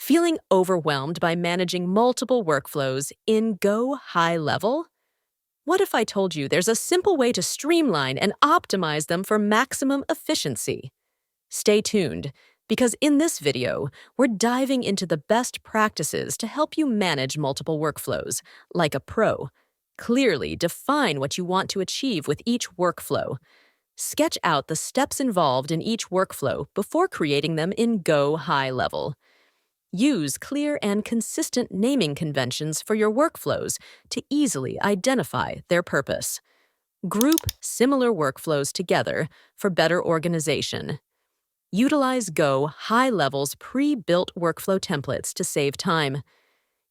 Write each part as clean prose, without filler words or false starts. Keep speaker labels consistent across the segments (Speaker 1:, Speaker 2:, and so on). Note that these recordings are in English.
Speaker 1: Feeling overwhelmed by managing multiple workflows in GoHighLevel? What if I told you there's a simple way to streamline and optimize them for maximum efficiency? Stay tuned, because in this video, we're diving into the best practices to help you manage multiple workflows, like a pro. Clearly define what you want to achieve with each workflow. Sketch out the steps involved in each workflow before creating them in GoHighLevel. Use clear and consistent naming conventions for your workflows to easily identify their purpose. Group similar workflows together for better organization. Utilize GoHighLevel's pre-built workflow templates to save time.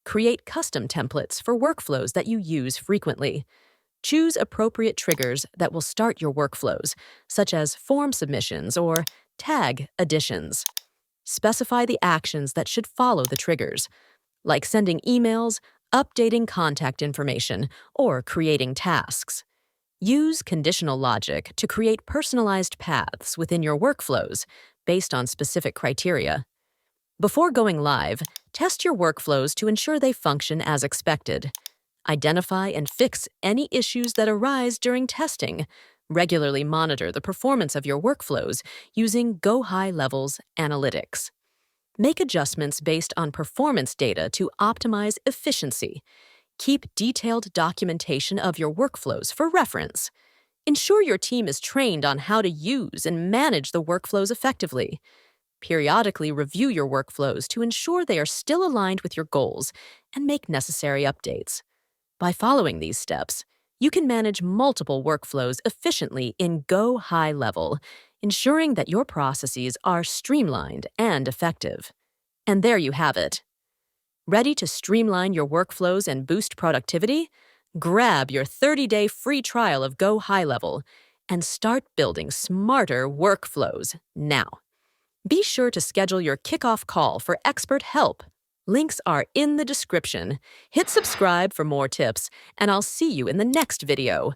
Speaker 1: Create custom templates for workflows that you use frequently. Choose appropriate triggers that will start your workflows, such as form submissions or tag additions. Specify the actions that should follow the triggers, like sending emails, updating contact information, or creating tasks. Use conditional logic to create personalized paths within your workflows based on specific criteria. Before going live, test your workflows to ensure they function as expected. Identify and fix any issues that arise during testing. Regularly monitor the performance of your workflows using GoHighLevel's analytics. Make adjustments based on performance data to optimize efficiency. Keep detailed documentation of your workflows for reference. Ensure your team is trained on how to use and manage the workflows effectively. Periodically review your workflows to ensure they are still aligned with your goals and make necessary updates. By following these steps, you can manage multiple workflows efficiently in GoHighLevel, ensuring that your processes are streamlined and effective. And there you have it. Ready to streamline your workflows and boost productivity? Grab your 30-day free trial of GoHighLevel and start building smarter workflows now. Be sure to schedule your kickoff call for expert help. Links are in the description. Hit subscribe for more tips, and I'll see you in the next video.